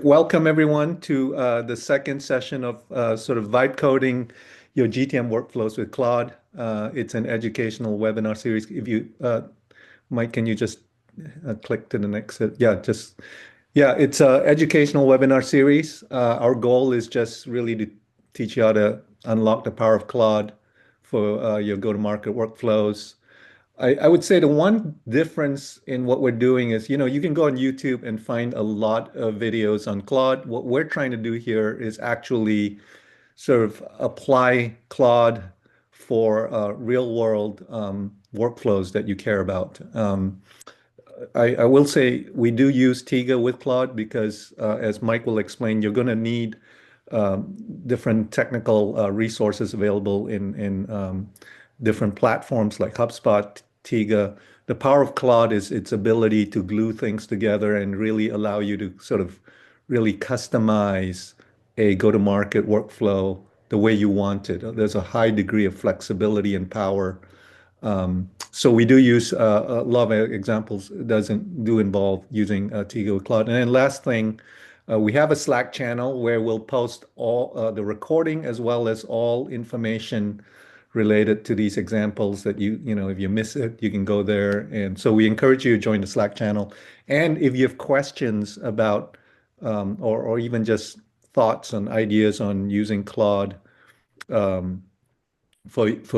welcome everyone to the second session of sort of vibe coding your GTM workflows with Claude. It's an educational webinar series. If you, Mike, can you just click to the next? Yeah, it's an educational webinar series. Our goal is just really to teach you how to unlock the power of Claude for your go-to-market workflows. I would say the one difference in what we're doing is, you can go on YouTube and find a lot of videos on Claude. What we're trying to do here is actually sort of apply Claude for real world workflows that you care about. I will say we do use Tiga with Claude because, as Mike will explain, you're going to need different technical resources available in different platforms like HubSpot, Tiga. The power of Claude is its ability to glue things together and really allow you to sort of really customize a go-to-market workflow the way you want it. There's a high degree of flexibility and power. So we do use a lot of examples doesn't do involve using Tiga with Claude. And then last thing, we have a Slack channel where we'll post all the recording as well as all information related to these examples that if you miss it, you can go there. And so we encourage you to join the Slack channel. And if you have questions about or even just thoughts and ideas on using Claude for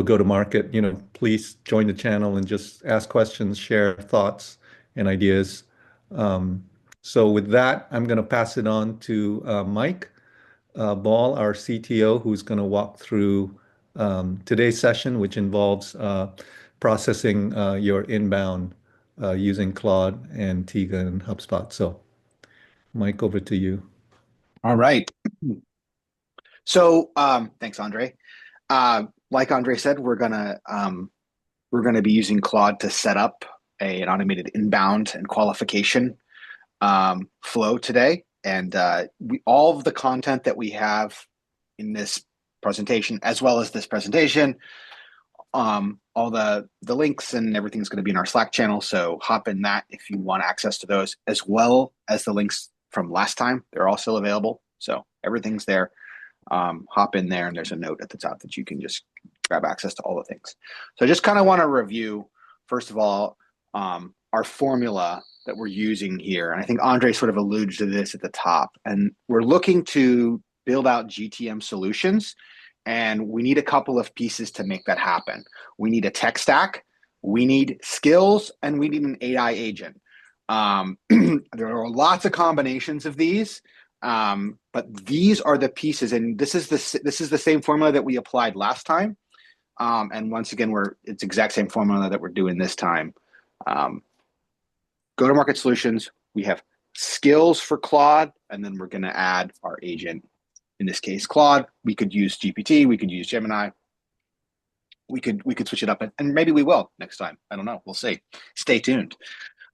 go-to-market, please join the channel and just ask questions, share thoughts and ideas. So with that, I'm going to pass it on to Mike Ball, our CTO, who's going to walk through today's session, which involves processing your inbound using Claude and Tiga and HubSpot. So, Mike, over to you. All right. So, thanks, Andre. Like Andre said, we're gonna be using Claude to set up an automated inbound and qualification flow today. And all of the content that we have in this presentation, as well as this presentation, all the links and everything's going to be in our Slack channel. So hop in that if you want access to those, as well as the links from last time. They're all still available. So everything's there. Hop in there and there's a note at the top that you can just grab access to all the things. So I just kind of want to review, first of all, our formula that we're using here. And I think Andre sort of alluded to this at the top. And we're looking to build out GTM solutions. And we need a couple of pieces to make that happen. We need a tech stack, we need skills, and we need an AI agent. There are lots of combinations of these. But these are the pieces, and this is the same formula that we applied last time. And once again, it's the exact same formula that we're doing this time. Go-to-market solutions, we have skills for Claude, and then we're going to add our agent. In this case, Claude. We could use GPT, we could use Gemini. We could switch it up, and maybe we will next time. I don't know. We'll see. Stay tuned.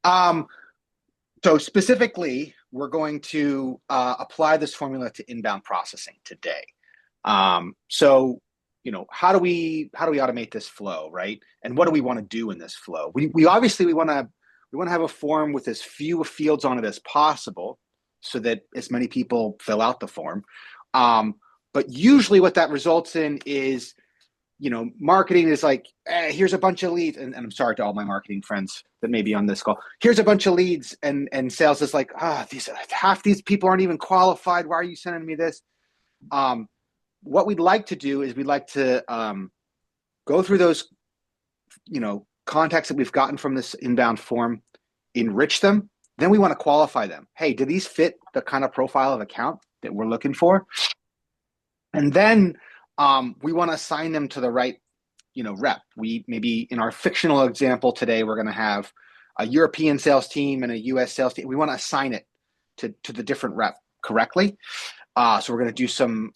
So specifically, we're going to apply this formula to inbound processing today. So, how do we automate this flow, right? And what do we want to do in this flow? We obviously want to have a form with as few fields on it as possible, so that as many people fill out the form. But usually, what that results in is, marketing is like, here's a bunch of leads, and I'm sorry to all my marketing friends that may be on this call. Here's a bunch of leads, and sales is like, half these people aren't even qualified. Why are you sending me this? What we'd like to do is we'd like to go through those, contacts that we've gotten from this inbound form, enrich them. Then we want to qualify them. Hey, do these fit the kind of profile of account that we're looking for? And then we want to assign them to the right, rep. We maybe in our fictional example today, we're going to have a European sales team and a US sales team. We want to assign it to the different rep correctly. So we're going to do some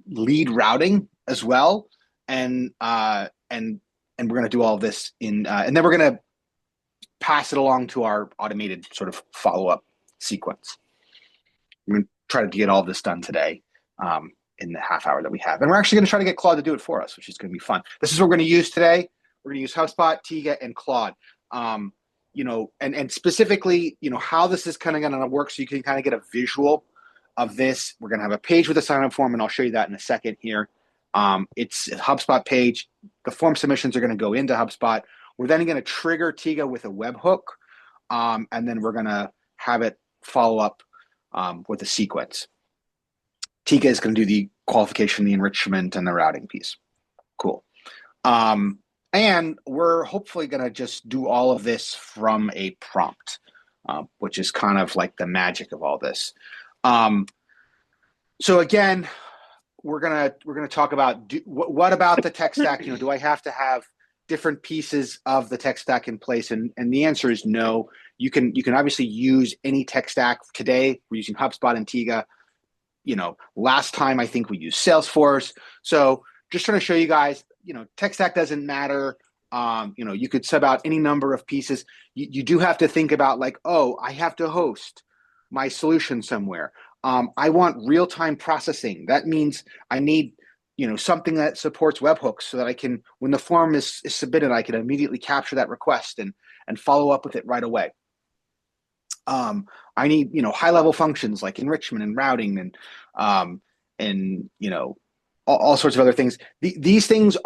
lead routing as well, and we're going to do all of this and then we're going to pass it along to our automated sort of follow-up sequence. We're going to try to get all of this done today. In the half hour that we have. And we're actually going to try to get Claude to do it for us, which is going to be fun. This is what we're going to use today. We're going to use HubSpot, Tiga, and Claude. And specifically, how this is kind of going to work so you can kind of get a visual of this. We're going to have a page with a sign-up form, and I'll show you that in a second here. It's a HubSpot page. The form submissions are going to go into HubSpot. We're then going to trigger Tiga with a webhook, and then we're going to have it follow up with a sequence. Tiga is going to do the qualification, the enrichment, and the routing piece. Cool. And we're hopefully going to just do all of this from a prompt, which is kind of like the magic of all this. So again, we're gonna talk about what about the tech stack? Do I have to have different pieces of the tech stack in place? And the answer is no. You can obviously use any tech stack. Today we're using HubSpot and Tiga. Last time I think we used Salesforce. So just trying to show you guys, tech stack doesn't matter. You could sub out any number of pieces. You do have to think about like, oh, I have to host my solution somewhere. I want real-time processing. That means I need, something that supports webhooks so that I can, when the form is submitted, I can immediately capture that request and follow up with it right away. I need, high-level functions like enrichment and routing and all sorts of other things. These things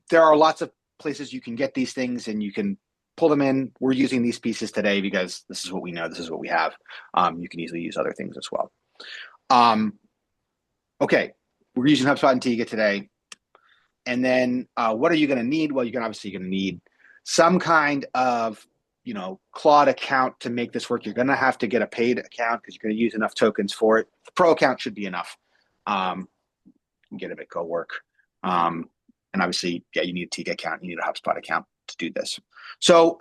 there are lots of places you can get these things, and you can pull them in. We're using these pieces today because this is what we know. This is what we have. You can easily use other things as well. Okay, we're using HubSpot and Tiga today. And then what are you going to need? Well, you're obviously going to need some kind of Claude account to make this work. You're going to have to get a paid account because you're going to use enough tokens for it. The pro account should be enough. Get a bit go work. And obviously, yeah, you need a Tiga account. You need a HubSpot account to do this. So,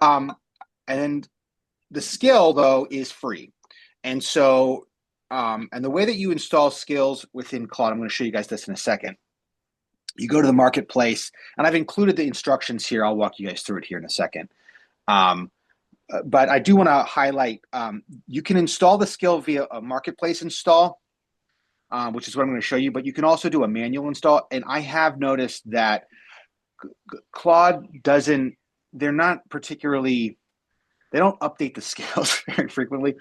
and the skill though is free. And so, and the way that you install skills within Claude, I'm going to show you guys this in a second. You go to the marketplace, and I've included the instructions here. I'll walk you guys through it here in a second. But I do want to highlight, you can install the skill via a marketplace install, which is what I'm going to show you, but you can also do a manual install. And I have noticed that Claude they're not particularly, they don't update the skills very frequently.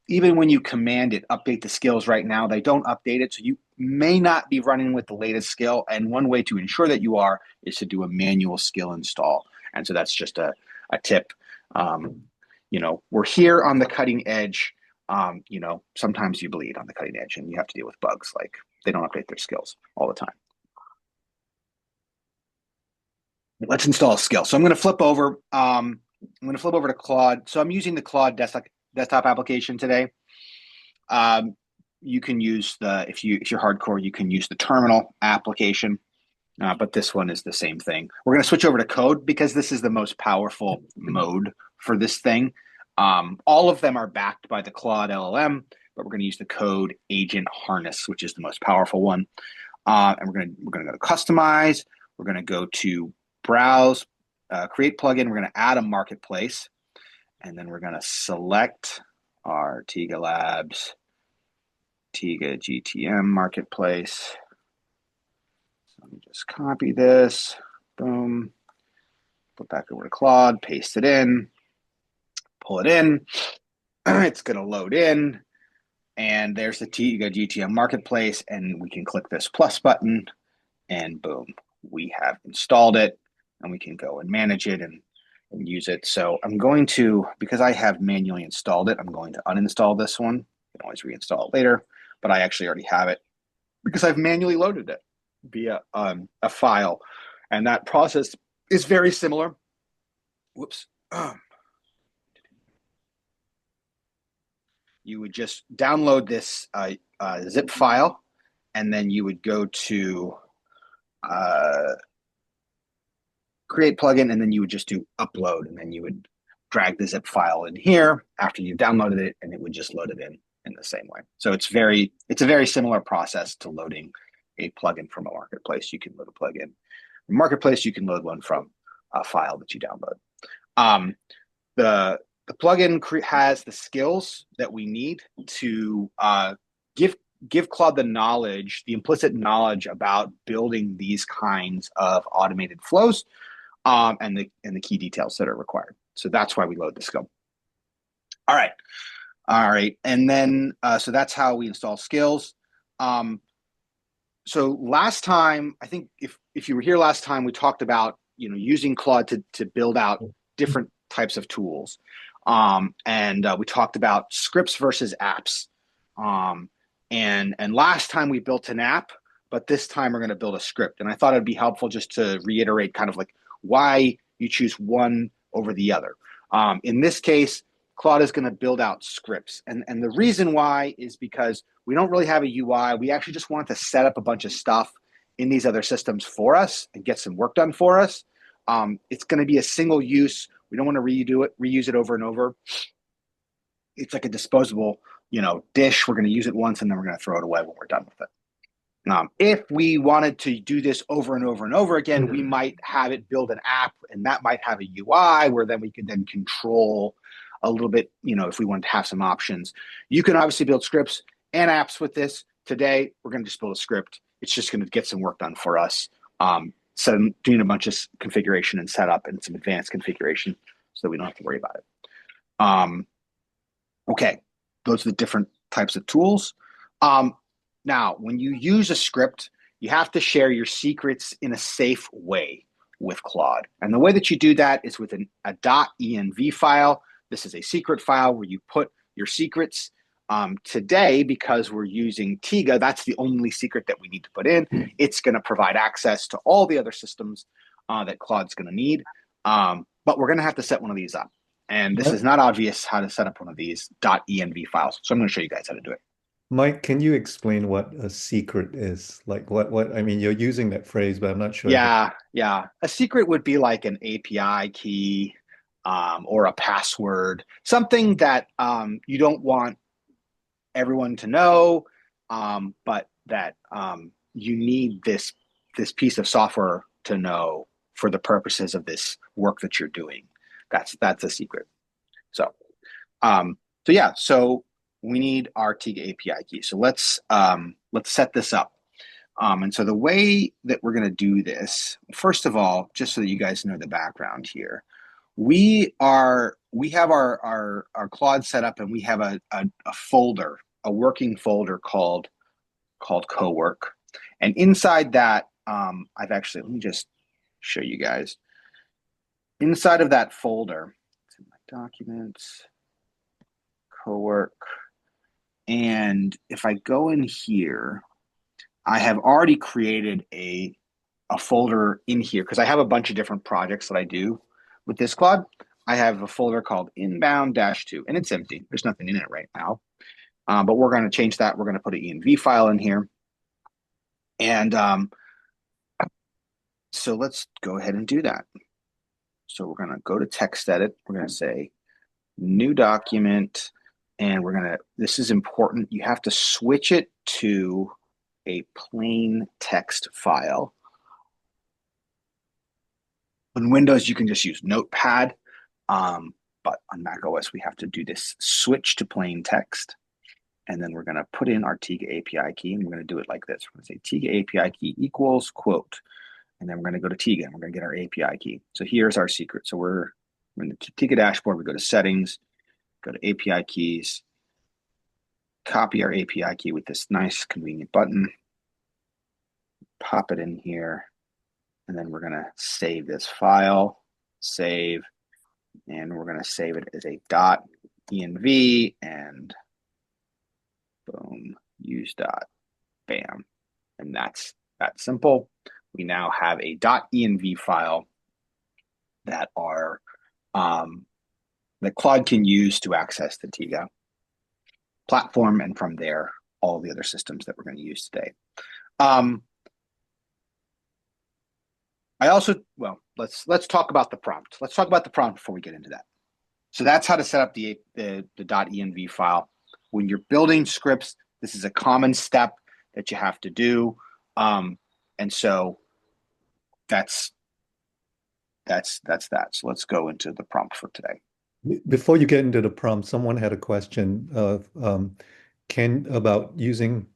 Even when you command it, update the skills right now, they don't update it. So you may not be running with the latest skill. And one way to ensure that you are is to do a manual skill install. And so that's just a tip. We're here on the cutting edge. Sometimes you bleed on the cutting edge and you have to deal with bugs. Like they don't update their skills all the time. Let's install a skill. So I'm going to flip over. I'm going to flip over to Claude. So I'm using the Claude desktop application today. You can use if you're hardcore, you can use the terminal application. But this one is the same thing. We're going to switch over to code because this is the most powerful mode for this thing. All of them are backed by the Claude LLM, but we're going to use the code agent harness, which is the most powerful one. And we're going to go to customize. We're going to go to browse, create plugin. We're going to add a marketplace, and then we're going to select our Tiga Labs, Tiga GTM marketplace. Let me just copy this, boom, put back over to Claude, paste it in, pull it in. It's going to load in, and there's the Tiga GTM marketplace, and we can click this plus button, and boom, we have installed it, and we can go and manage it and use it. So I'm going to, because I have manually installed it, I'm going to uninstall this one. You can always reinstall it later, but I actually already have it because I've manually loaded it via a file, and that process is very similar. Whoops. You would just download this zip file, and then you would go to create plugin, and then you would just do upload, and then you would drag the zip file in here after you've downloaded it, and it would just load it in the same way. So it's a very similar process to loading a plugin from a marketplace. You can load a plugin from a marketplace. You can load one from a file that you download. The plugin has the skills that we need to give Claude the knowledge, the implicit knowledge about building these kinds of automated flows, and the key details that are required. So that's why we load the skill. All right. All right. And then, so that's how we install skills. Um, so last time, I think if you were here last time, we talked about, using Claude to build out different types of tools. And we talked about scripts versus apps. Um, and last time we built an app, but this time we're going to build a script. And I thought it'd be helpful just to reiterate kind of like why you choose one over the other. In this case, Claude is going to build out scripts. And the reason why is because we don't really have a UI. We actually just want to set up a bunch of stuff in these other systems for us and get some work done for us. It's going to be a single use. We don't want to reuse it over and over. It's like a disposable, dish. We're going to use it once and then we're going to throw it away when we're done with it. If we wanted to do this over and over and over again, we might have it build an app, and that might have a UI where then we could then control a little bit, if we wanted to have some options. You can obviously build scripts and apps with this. Today, we're going to just build a script. It's just going to get some work done for us. So I'm doing a bunch of configuration and setup and some advanced configuration so that we don't have to worry about it. Okay, those are the different types of tools. Now, when you use a script, you have to share your secrets in a safe way with Claude. And the way that you do that is with a .env file. This is a secret file where you put your secrets. Today, because we're using Tiga, that's the only secret that we need to put in. It's going to provide access to all the other systems that Claude's going to need. But we're going to have to set one of these up. And this is not obvious how to set up one of these .env files. So I'm going to show you guys how to do it. Mike, can you explain what a secret is? Like I mean, you're using that phrase, but I'm not sure if it, Yeah, yeah. A secret would be like an API key or a password, something that you don't want everyone to know, but that you need this piece of software to know for the purposes of this work that you're doing. That's a secret. So so we need our Tiga API key. So let's set this up. And so the way that we're going to do this, first of all, just so that you guys know the background here, we have our Claude set up, and we have a folder, a working folder called cowork. And inside that, let me just show you guys. Inside of that folder, it's in my documents, cowork. And if I go in here, I have already created a folder in here because I have a bunch of different projects that I do with this Claude. I have a folder called inbound-2, and it's empty. There's nothing in it right now. But we're going to change that. We're going to put an env file in here. And so let's go ahead and do that. So we're going to go to text edit. We're going to say new document. And this is important. You have to switch it to a plain text file. On Windows, you can just use Notepad. But on Mac OS, we have to do this switch to plain text. And then we're going to put in our Tiga API key, and we're going to do it like this. We're going to say Tiga API key equals quote. And then we're going to go to Tiga, and we're going to get our API key. So here's our secret. So we're in the Tiga dashboard. We go to settings, go to API keys, copy our API key with this nice convenient button, pop it in here, and then we're going to save this file, save, and we're going to save it as a .env, and boom, use dot, bam. And that's that simple. We now have a .env file that that Claude can use to access the Tiga platform, and from there, all the other systems that we're going to use today. Let's talk about the prompt. Let's talk about the prompt before we get into that. So that's how to set up the .env file. When you're building scripts, this is a common step that you have to do. And so that's that. So let's go into the prompt for today. before you get into the prompt, someone had a question of about using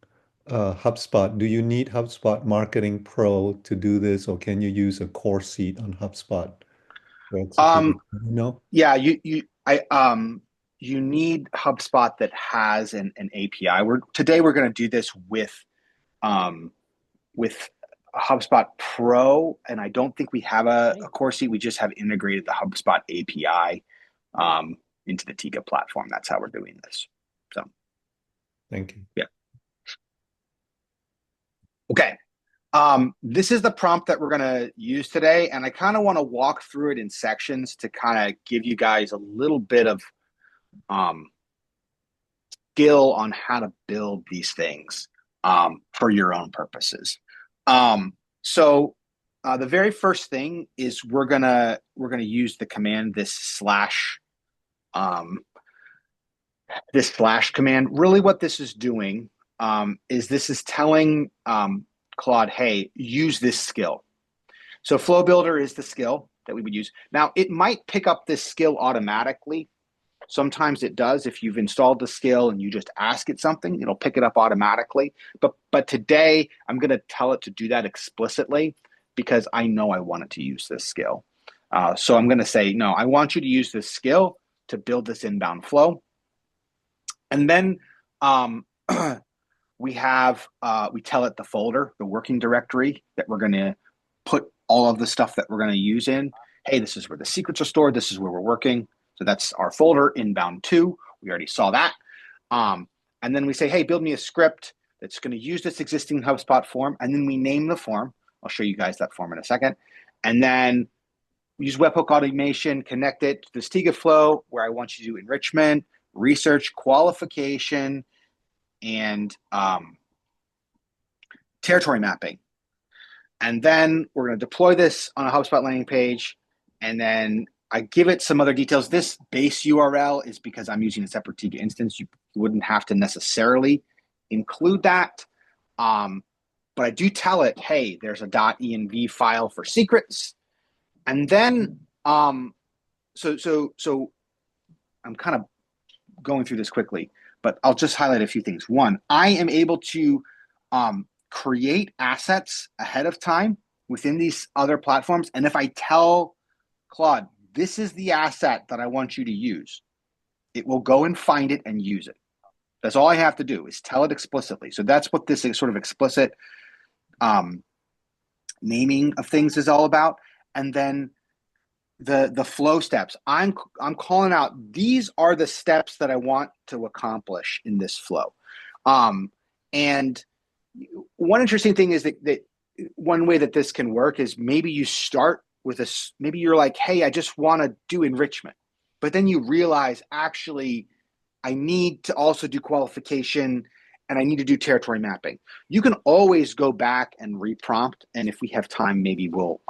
HubSpot. Do you need HubSpot Marketing Pro to do this, or can you use a core seat on HubSpot to execute it? Um, No? yeah, you need HubSpot that has an API. Today we're going to do this um, with HubSpot Pro, and I don't think we have a core seat. We just have integrated the HubSpot API into the Tiga platform. That's how we're doing this. So, Thank you. yeah. Okay. This is the prompt that we're going to use today, and I kind of want to walk through it in sections to kind of give you guys a little bit of um, skill on how to build these things for your own purposes. So the very first thing is we're gonna use the command um, this slash command. Really, what this is doing is this is telling Claude, hey, use this skill. So Flow Builder is the skill that we would use. Now, it might pick up this skill automatically. Sometimes it does. If you've installed the skill and you just ask it something, it'll pick it up automatically. But today, I'm going to tell it to do that explicitly because I know I want it to use this skill. So I'm going to say, no, I want you to use this skill to build this inbound flow. And then we tell it the folder, the working directory that we're going to put all of the stuff that we're going to use in. Hey, this is where the secrets are stored. This is where we're working. So that's our folder, inbound 2. We already saw that. And then we say, hey, build me a script that's going to use this existing HubSpot form. And then we name the form. I'll show you guys that form in a second. And then we use webhook automation, connect it to the Stiga flow where I want you to do enrichment, research, qualification, and territory mapping. And then we're going to deploy this on a HubSpot landing page. And then I give it some other details. This base URL is because I'm using a separate Tiga instance. You wouldn't have to necessarily include that. But I do tell it, hey, there's a .env file for secrets. And then, so I'm kind of going through this quickly, but I'll just highlight a few things. One, I am able to create assets ahead of time within these other platforms. And if I tell Claude, this is the asset that I want you to use, it will go and find it and use it. That's all I have to do is tell it explicitly. So that's what this sort of explicit naming of things is all about. And then the flow steps, I'm calling out, these are the steps that I want to accomplish in this flow. And one interesting thing is that one way that this can work is maybe you start with maybe you're like, hey, I just want to do enrichment. But then you realize, actually, I need to also do qualification and I need to do territory mapping. You can always go back and reprompt. And if we have time, maybe we'll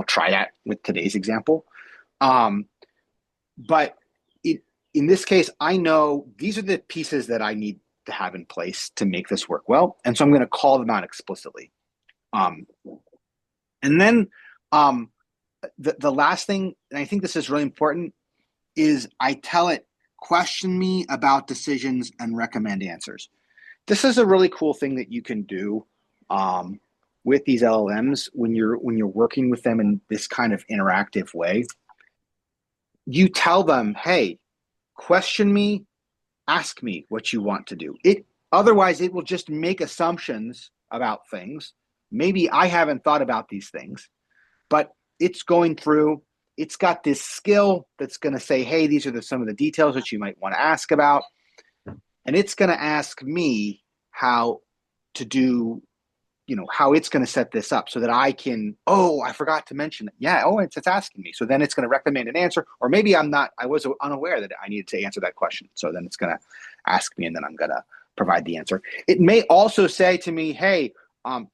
try that with today's example. But in this case, I know these are the pieces that I need to have in place to make this work well. And so I'm going to call them out explicitly. And then the last thing, and I think this is really important, is I tell it, question me about decisions and recommend answers. This is a really cool thing that you can do with these LLMs when you're working with them in this kind of interactive way. You tell them, hey, question me, ask me what you want to do. Otherwise, it will just make assumptions about things. Maybe I haven't thought about these things, but it's going through, it's got this skill that's going to say, hey, these are some of the details that you might want to ask about. And it's going to ask me how to do, how it's going to set this up so that I can, I forgot to mention that. Yeah, it's asking me. So then it's going to recommend an answer, or maybe I was unaware that I needed to answer that question. So then it's going to ask me and then I'm going to provide the answer. It may also say to me, hey,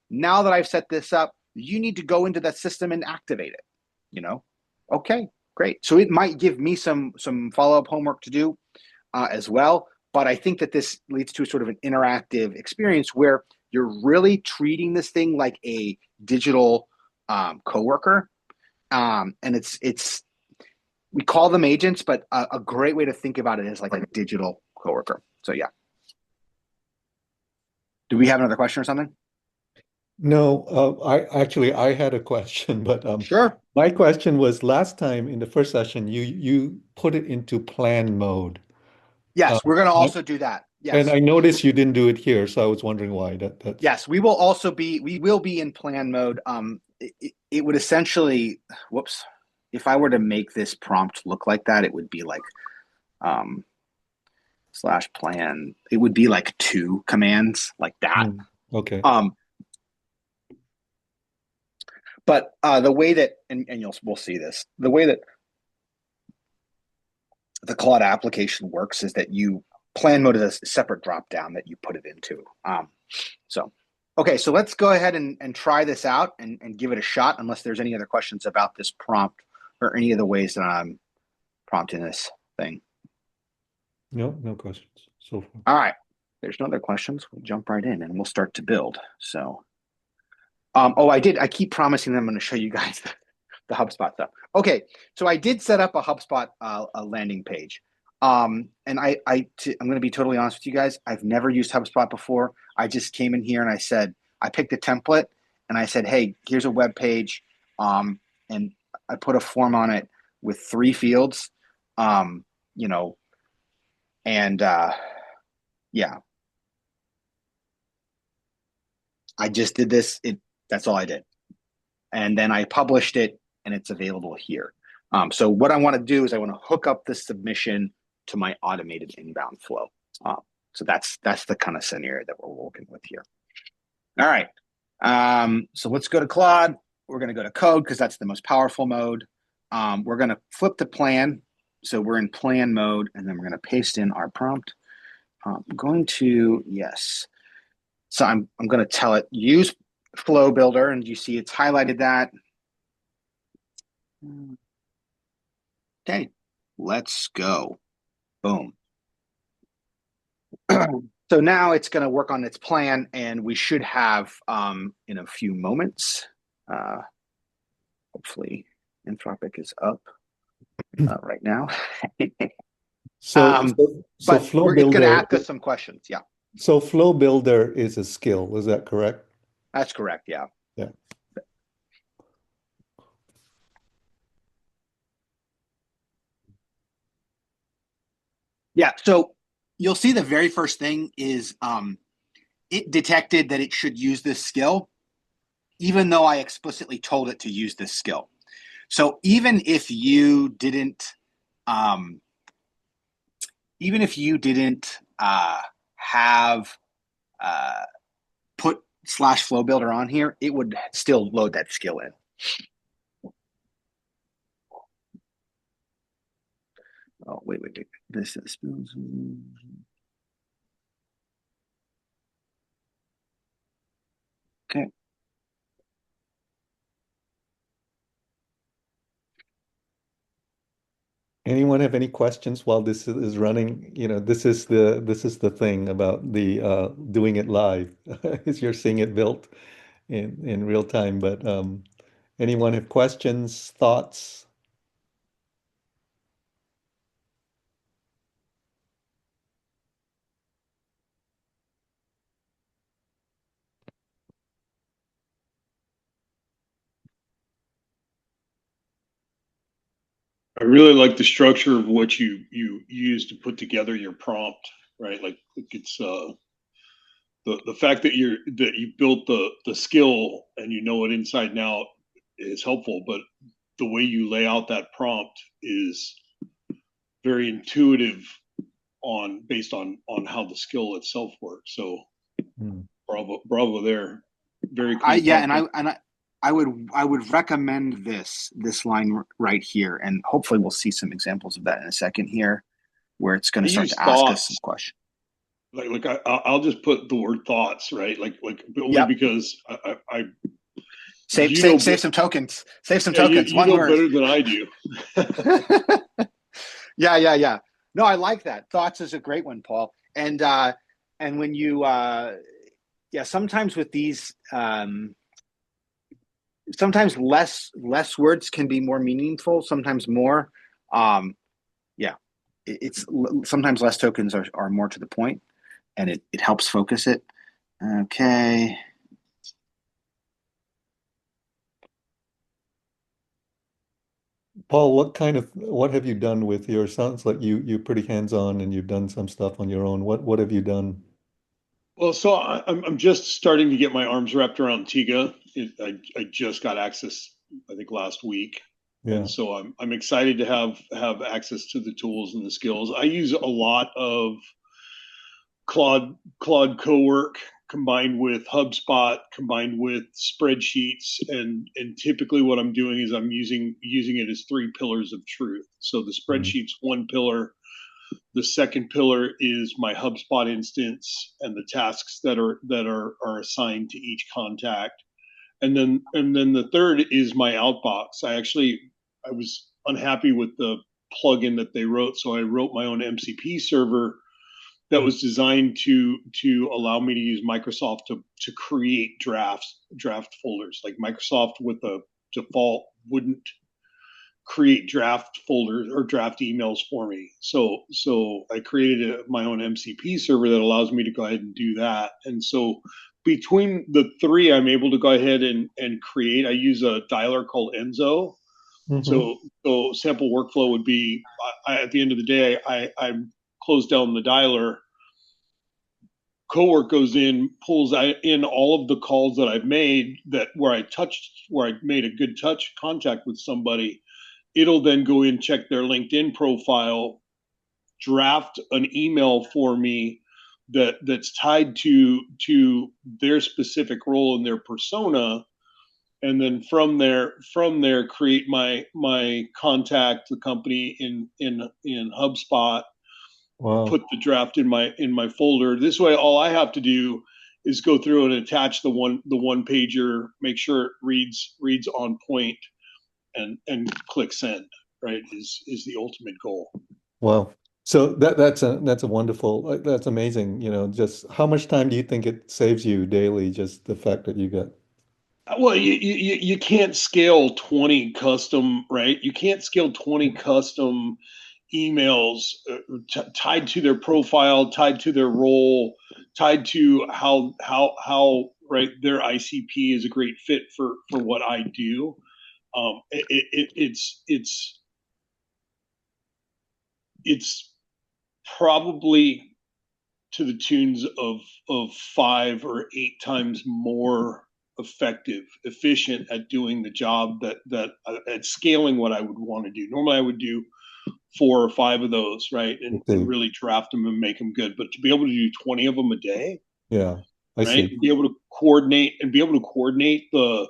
now that I've set this up, you need to go into that system and activate it. Okay, great. So it might give me some follow-up homework to do as well. But I think that this leads to sort of an interactive experience where you're really treating this thing like a digital coworker. And it's we call them agents, but a great way to think about it is like a digital coworker. So yeah. Do we have another question or something? No, I had a question, but Sure. my question was last time in the first session, you put it into plan mode. Yes, we're going to I- also do that. and Yes. I noticed you didn't do it here, so I was wondering why. That's Yes, we will be in plan mode. It would essentially, whoops, if I were to make this prompt look like that, it would be like um, slash plan. It would be like two commands like that. okay. Um, but the way that, and we'll see this, the way that the Claude application works is that you plan mode is a separate drop down that you put it into. So, okay, so let's go ahead and try this out and give it a shot, unless there's any other questions about this prompt or any of the ways that I'm prompting this thing. No, no questions so far. All right, there's no other questions. We'll jump right in and we'll start to build. So, I keep promising them I'm going to show you guys the HubSpot stuff. Okay, so I did set up a HubSpot a landing page. And I'm going to be totally honest with you guys. I've never used HubSpot before. I just came in here and I picked a template and I said, hey, here's a web page. And I put a form on it with 3 fields, um, you know, and yeah, I just did this. That's all I did. And then I published it and it's available here. So what I want to do is I want to hook up the submission to my automated inbound flow. So that's the kind of scenario that we're working with here. All right. So let's go to Claude. We're going to go to code because that's the most powerful mode. We're going to flip to plan. So we're in plan mode, and then we're going to paste in our prompt. I'm going to, yes. So I'm going to tell it use flow builder, and you see it's highlighted that. Okay, let's go. Boom. So now it's going to work on its plan, and we should have in a few moments. Hopefully, Anthropic is up right now. So, so, so But Flow it's going to Builder, ask us some questions. Yeah, so Flow Builder is a skill. Is that correct? that's correct. Yeah. Yeah. Yeah. So you'll see the very first thing is it detected that it should use this skill, even though I explicitly told it to use this skill. So um, even if you didn't have put slash flow builder on here, it would still load that skill in. Oh, wait. This is okay. Anyone have any questions while this is running? You know, this is the thing about the doing it live, is you're seeing it built in real time. But anyone have questions, thoughts? I really like the structure of what you use to put together your prompt, right? Like it's the fact that you built the skill and you know it inside and out is helpful, but the way you lay out that prompt is very intuitive on based on how the skill itself works. So Hmm. bravo there. Very clean Yeah, prompt. I would recommend this line right here, and hopefully we'll see some examples of that in a second here, where it's going I to start use to ask us some thoughts. questions. I'll just put the word thoughts, right? Like only Yep. because I Save you know save save some tokens. Save some yeah tokens. you One know word. better than I do. Yeah. No, I like that. Thoughts is a great one, Paul. And when you yeah, sometimes with these sometimes less words can be more meaningful, sometimes more. Yeah, it's sometimes less tokens are more to the point, and it helps focus it. Okay. Paul, what have you done with your, sounds like you're pretty hands-on and you've done some stuff on your own. What have you done? Well, so I'm just starting to get my arms wrapped around Tiga. I just got access, I think, last week, and Yeah. so I'm excited to have access to the tools and the skills. I use a lot of Claude Cowork combined with HubSpot combined with spreadsheets, and typically what I'm doing is I'm using it as three pillars of truth. So the Mhm. spreadsheet's one pillar, the second pillar is my HubSpot instance and the tasks that are assigned to each contact. And then the third is my outbox. I was unhappy with the plugin that they wrote, so I wrote my own MCP server that was designed to allow me to use Microsoft to create draft folders. Like Microsoft with the default wouldn't create draft folders or draft emails for me. So I created my own MCP server that allows me to go ahead and do that. And so between the three, I'm able to go ahead and create. I use a dialer called Enzo. Hmm. So sample workflow would be at the end of the day, I close down the dialer. Cowork goes in, pulls in all of the calls that I've made that where I made a good touch contact with somebody. It'll then go in, check their LinkedIn profile, draft an email for me that's tied to their specific role in their persona, and then from there create my contact the company in HubSpot, Wow. put the draft in my folder. This way, all I have to do is go through and attach the one pager, make sure it reads on point, and click send. Right is the ultimate goal. Wow. So that's a wonderful, that's amazing. Just how much time do you think it saves you daily, just the fact that you got. Well, you can't scale 20 custom, right? You can't scale 20 custom emails tied to their profile, tied to their role, tied to how right their ICP is a great fit for what I do. It's probably to the tunes of 5 or 8 times more effective, efficient at doing the job that at scaling what I would want to do. Normally, I would do 4 or 5 of those, right, I and see. really draft them and make them good. But to be able to do 20 of them a day, Yeah, I right, see. and be able to coordinate the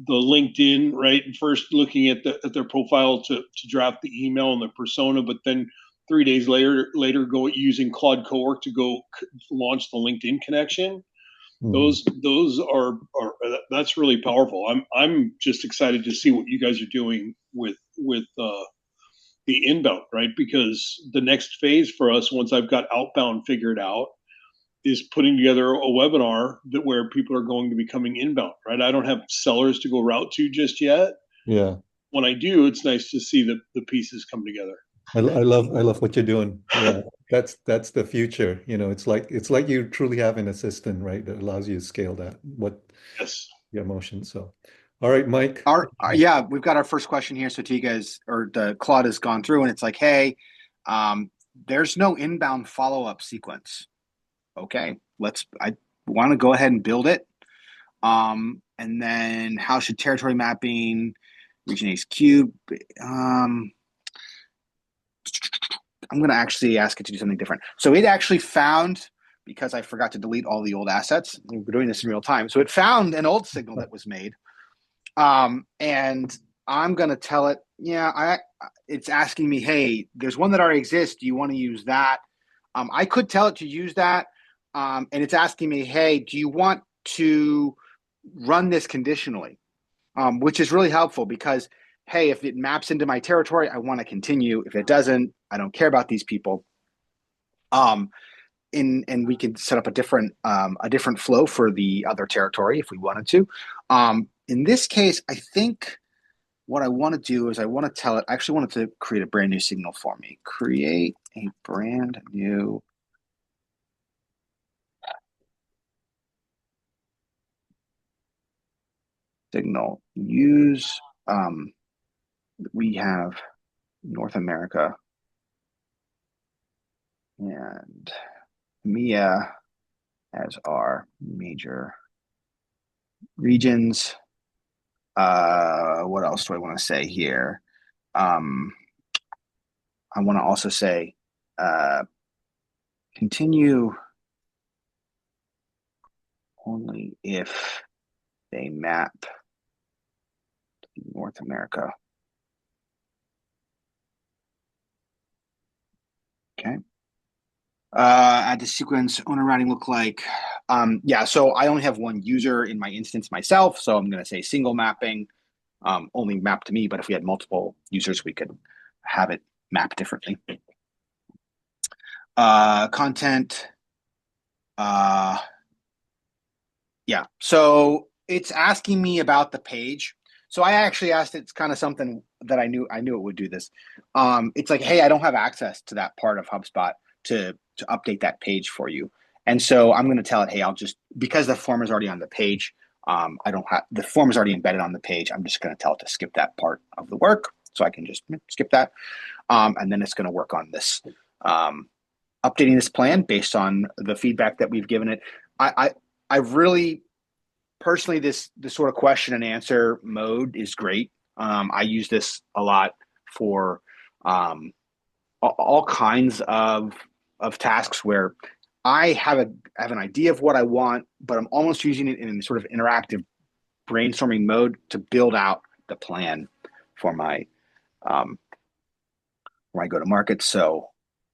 LinkedIn, right? And first looking at their profile to draft the email and their persona, but then 3 days later go using Claude Cowork to go launch the LinkedIn connection. Mhm. Those are that's really powerful. I'm just excited to see what you guys are doing with the inbound, right? Because the next phase for us, once I've got outbound figured out, is putting together a webinar that where people are going to be coming inbound, right? I don't have sellers to go route to just yet. Yeah. When I do, it's nice to see the pieces come together. I love what you're doing. Yeah. That's the future. It's like you truly have an assistant, right? That allows you to scale that, what Yes. your emotions. So, all right, Mike. Yeah, we've got our first question here. So Tiga's or the Claude has gone through, and it's like, hey, um, there's no inbound follow up sequence. Okay, I want to go ahead and build it. And then how should territory mapping, region Ace cube? I'm going to actually ask it to do something different. So it actually found, because I forgot to delete all the old assets. We're doing this in real time. So it found an old signal that was made. And I'm going to tell it, yeah, it's asking me, hey, there's one that already exists. Do you want to use that? I could tell it to use that. And it's asking me, hey, do you want to run this conditionally? Which is really helpful because, hey, if it maps into my territory, I want to continue. If it doesn't, I don't care about these people. Um, and we can set up a different flow for the other territory if we wanted to. In this case, I think what I want to do is I want to tell it. I actually wanted to create a brand new signal for me. Create a brand new signal. Use we have North America and EMEA as our major regions. What else do I want to say here? I want to also say continue only if they map to North America. Okay. Add the sequence owner routing look like. Yeah, so I only have one user in my instance myself, so I'm going to say single mapping, only map to me. But if we had multiple users, we could have it map differently. Content. Yeah, so it's asking me about the page. So I actually asked it, it's kind of something that I knew it would do this. It's like, hey, I don't have access to that part of HubSpot to update that page for you. And so I'm going to tell it, hey, I'll just, because the form is already on the page, I don't have, the form is already embedded on the page. I'm just going to tell it to skip that part of the work. So I can just skip that. And then it's going to work on this, updating this plan based on the feedback that we've given it. I really personally, this sort of question and answer mode is great. I use this a lot for all kinds of tasks where I have an idea of what I want, but I'm almost using it in sort of interactive brainstorming mode to build out the plan for my where I go to market. So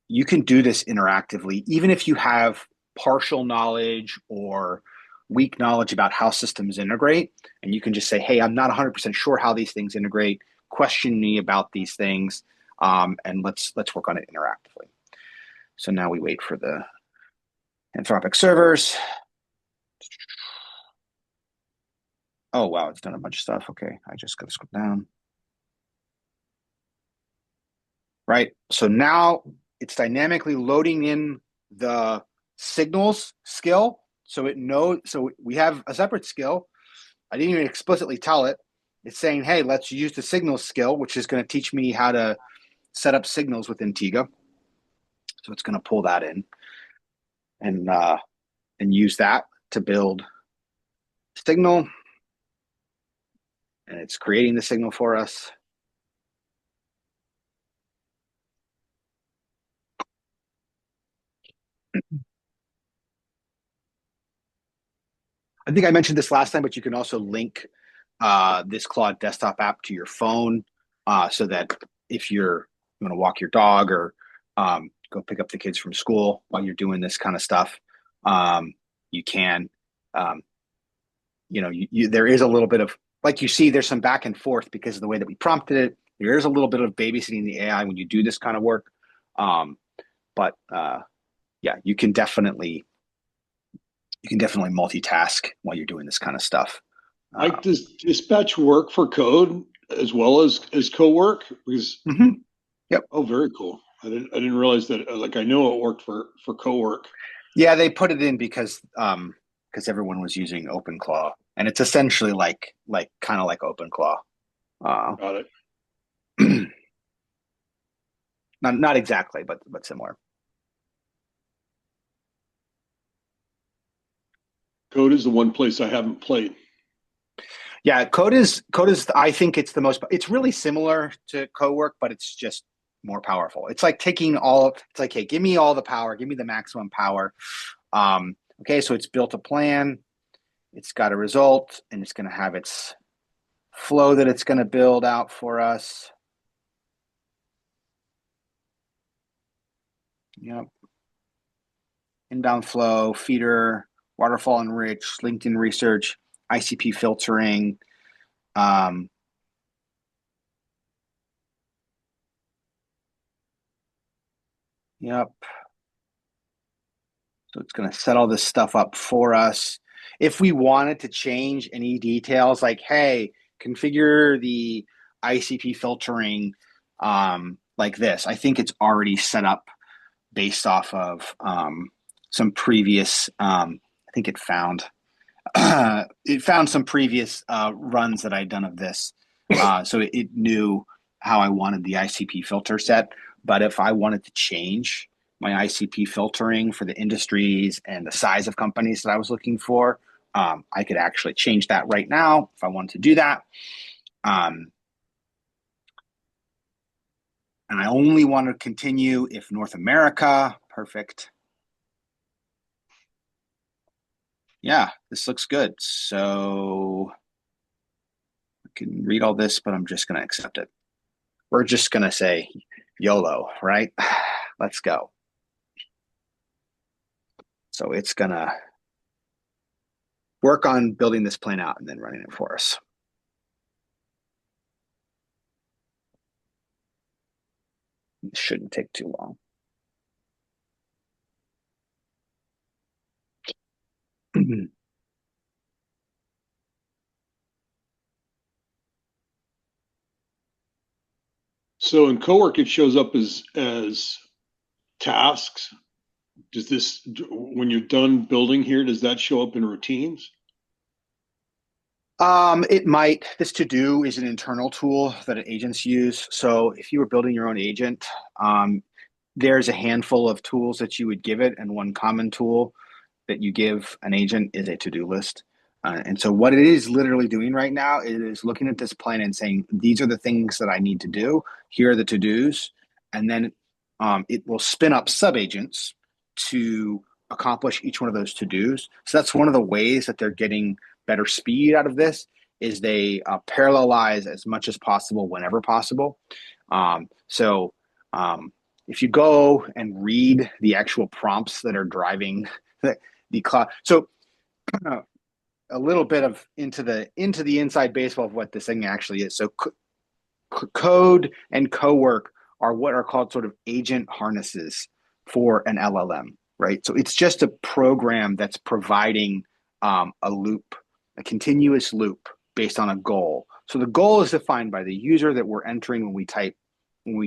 you can do this interactively, even if you have partial knowledge or weak knowledge about how systems integrate. And you can just say, hey, I'm not 100% sure how these things integrate. Question me about these things. And let's work on it interactively. So now we wait for the Anthropic servers. Oh, wow, it's done a bunch of stuff. Okay, I just got to scroll down. Right, so now it's dynamically loading in the signals skill. So it knows, so we have a separate skill. I didn't even explicitly tell it. It's saying, hey, let's use the signals skill, which is going to teach me how to set up signals within Tiga. So it's going to pull that in and use that to build signal. And it's creating the signal for us. I think I mentioned this last time, but you can also link this Claude desktop app to your phone so that if you're going to walk your dog or go pick up the kids from school while you're doing this kind of stuff, you can. There is a little bit of, like you see, there's some back and forth because of the way that we prompted it. There is a little bit of babysitting the AI when you do this kind of work. But yeah, you can definitely multitask while you're doing this kind of stuff. Like, does dispatch work for code as well as co-work? Because Yep. Oh, very cool. I didn't realize that. Like, I know it worked for co-work. Yeah, they put it in because everyone was using OpenClaw, and it's essentially like kind of like OpenClaw. Got it. Not exactly, but similar. Code is the one place I haven't played. Yeah, code is. I think it's the most. It's really similar to co-work, but it's just more powerful. It's like taking all. It's like, hey, give me all the power. Give me the maximum power. Okay, so it's built a plan. It's got a result, and it's going to have its flow that it's going to build out for us. Yep. Inbound flow, feeder, waterfall enrich, LinkedIn research, ICP filtering. Yep. So it's going to set all this stuff up for us. If we wanted to change any details, like, hey, configure the ICP filtering like this, I think it's already set up based off of some previous. I think it found some previous runs that I'd done of this, so it knew how I wanted the ICP filter set. But if I wanted to change my ICP filtering for the industries and the size of companies that I was looking for, I could actually change that right now if I wanted to do that. And I only want to continue if North America. Perfect. Yeah, this looks good. So I can read all this, but I'm just going to accept it. We're just going to say YOLO, right? Let's go. So it's going to work on building this plane out and then running it for us. It shouldn't take too long. So in Cowork, it shows up as tasks. Does this, when you're done building here, does that show up in routines? It might. This to-do is an internal tool that agents use. So if you were building your own agent, there's a handful of tools that you would give it, and one common tool that you give an agent is a to-do list. And so what it is literally doing right now is looking at this plan and saying, these are the things that I need to do. Here are the to-dos. And then it will spin up sub-agents to accomplish each one of those to-dos. So that's one of the ways that they're getting better speed out of this is they parallelize as much as possible whenever possible. If you go and read the actual prompts that are driving the Claude, so a little bit of into the inside baseball of what this thing actually is. So Code and Cowork are what are called sort of agent harnesses for an LLM, right? So it's just a program that's providing a loop, a continuous loop based on a goal. So the goal is defined by the user that we're entering when we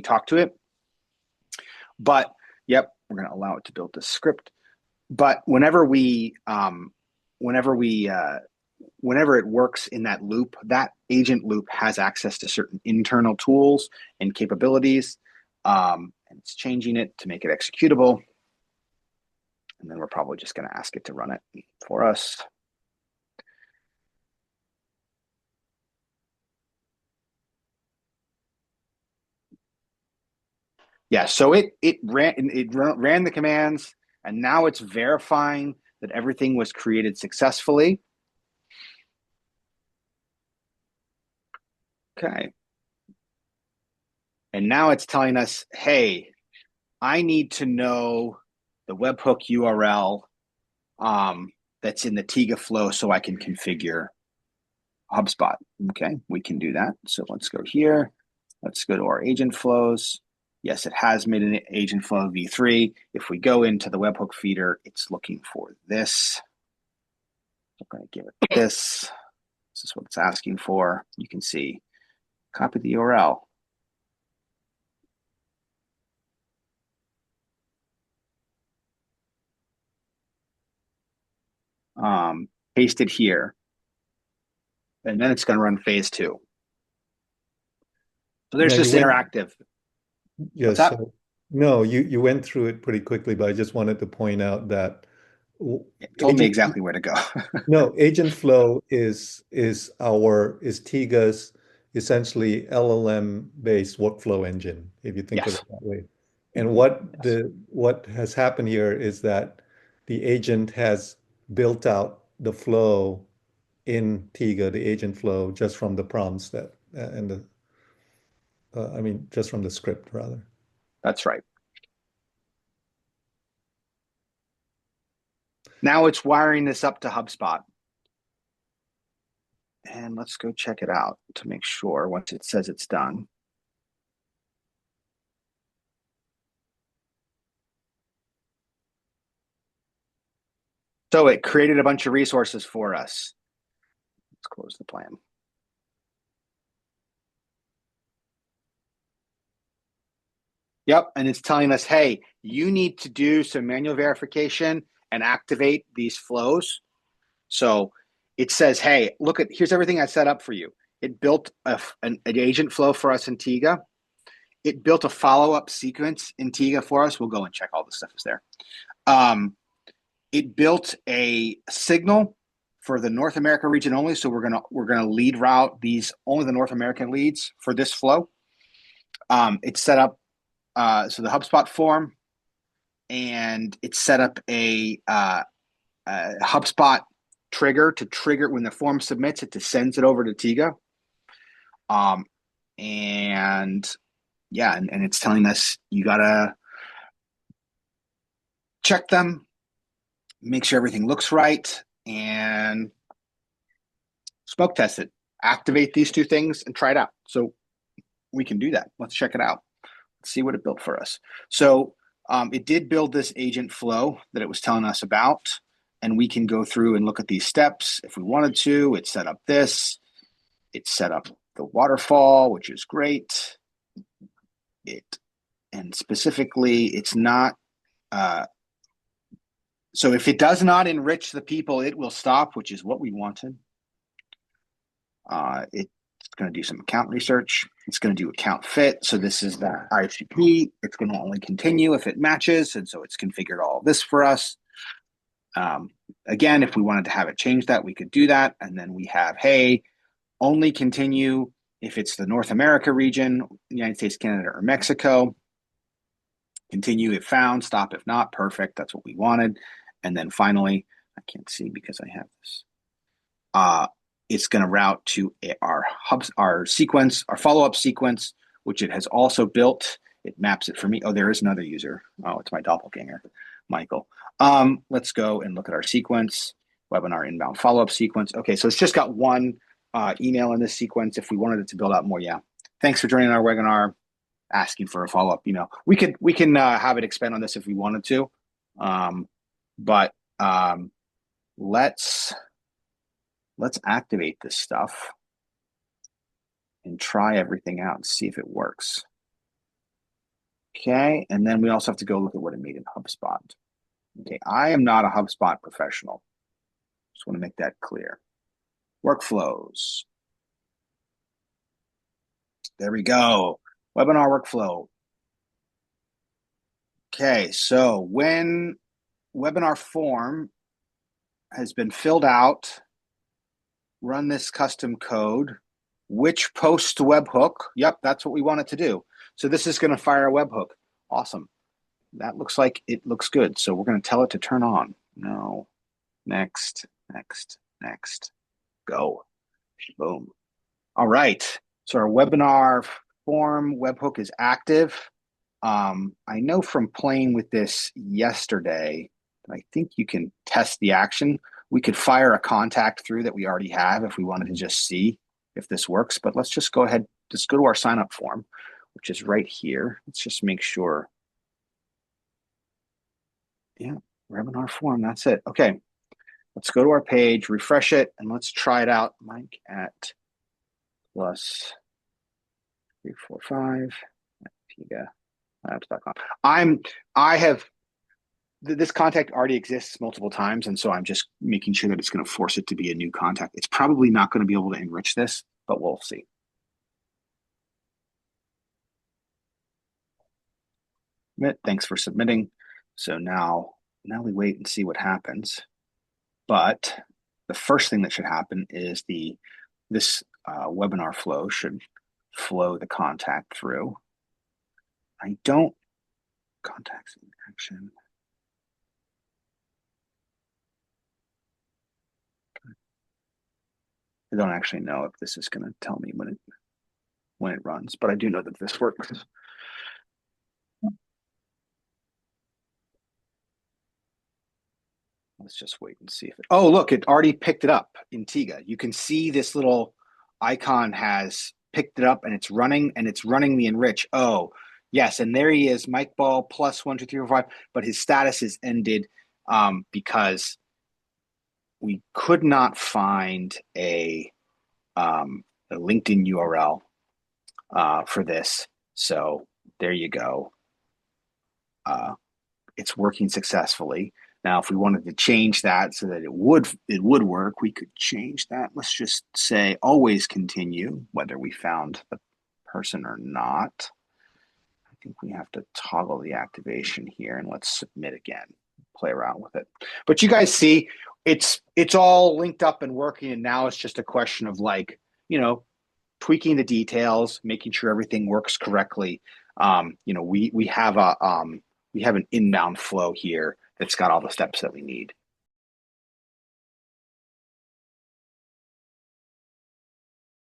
talk to it. But yep, we're going to allow it to build this script. But whenever it works in that loop, that agent loop has access to certain internal tools and capabilities, and it's changing it to make it executable. And then we're probably just going to ask it to run it for us. Yeah, so it ran the commands, and now it's verifying that everything was created successfully. Okay. And now it's telling us, hey, I need to know the webhook URL that's in the Tiga flow so I can configure HubSpot. Okay, we can do that. So let's go here. Let's go to our agent flows. Yes, it has made an agent flow v3. If we go into the webhook feeder, it's looking for this. I'm going to give it this. This is what it's asking for. You can see, copy the URL. Paste it here. And then it's going to run phase 2. So there's this interactive. Yes. So, no, you went through it pretty quickly, but I just wanted to point out that it told me exactly where to go. No, agent flow is Tiga's essentially LLM-based workflow engine, if you think of it that way. And what has happened here is that the agent has built out the flow in Tiga, the agent flow, just from the prompts that and the just from the script rather. That's right. Now it's wiring this up to HubSpot. And let's go check it out to make sure once it says it's done. So it created a bunch of resources for us. Let's close the plan. Yep, and it's telling us, hey, you need to do some manual verification and activate these flows. So it says, hey, here's everything I set up for you. It built an agent flow for us in Tiga. It built a follow-up sequence in Tiga for us. We'll go and check all the stuff is there. It built a signal for the North America region only. So we're gonna lead route these only the North American leads for this flow. It's set up so the HubSpot form, and it's set up a HubSpot trigger to trigger when the form submits it to sends it over to Tiga. And yeah, and it's telling us you gotta check them, make sure everything looks right, and smoke test it. Activate these two things and try it out. So we can do that. Let's check it out. Let's see what it built for us. So it did build this agent flow that it was telling us about, and we can go through and look at these steps if we wanted to. It set up this. It set up the waterfall, which is great. And specifically, it's not. So if it does not enrich the people, it will stop, which is what we wanted. It's going to do some account research. It's going to do account fit. So this is the ICP. It's going to only continue if it matches. And so it's configured all of this for us. Again, if we wanted to have it change that, we could do that. And then we have, hey, only continue if it's the North America region, United States, Canada, or Mexico. Continue if found, stop if not. Perfect. That's what we wanted. And then finally, I can't see because I have this. It's going to route to our sequence, our follow-up sequence, which it has also built. It maps it for me. Oh, there is another user. Oh, it's my doppelganger, Michael. Let's go and look at our sequence, webinar inbound follow-up sequence. Okay, so it's just got one email in this sequence. If we wanted it to build out more, yeah. Thanks for joining our webinar, asking for a follow-up. You know, we can have it expand on this if we wanted to, but let's activate this stuff and try everything out and see if it works. Okay, and then we also have to go look at what it made in HubSpot. Okay, I am not a HubSpot professional. Just want to make that clear. Workflows. There we go. Webinar workflow. Okay, so when webinar form has been filled out, run this custom code, which post to webhook. Yep, that's what we want it to do. So this is going to fire a webhook. Awesome. That looks like it looks good. So we're going to tell it to turn on. No. Next, next, next. Go. Boom. All right. So our webinar form webhook is active. I know from playing with this yesterday, I think you can test the action. We could fire a contact through that we already have if we wanted to just see if this works. But let's just go ahead, just go to our sign up form, which is right here. Let's just make sure. Yeah, webinar form, that's it. Okay, let's go to our page, refresh it, and let's try it out. Mike at +345 at PigaLabs.com. This contact already exists multiple times, and so I'm just making sure that it's going to force it to be a new contact. It's probably not going to be able to enrich this, but we'll see. Thanks for submitting. So now we wait and see what happens. But the first thing that should happen is this webinar flow should flow the contact through. Contacts in action. I don't actually know if this is going to tell me when it runs, but I do know that this works. Let's just wait and see if oh, look, it already picked it up in Tiga. You can see this little icon has picked it up and it's running the enrich. Oh, yes. And there he is, Mike Ball +1 2 3 4 5, but his status is ended because we could not find a LinkedIn URL for this. So there you go. It's working successfully. Now, if we wanted to change that so that it would work, we could change that. Let's just say always continue, whether we found the person or not. I think we have to toggle the activation here, and let's submit again. Play around with it. But you guys see, it's all linked up and working, and now it's just a question of like, tweaking the details, making sure everything works correctly. We have an inbound flow here that's got all the steps that we need.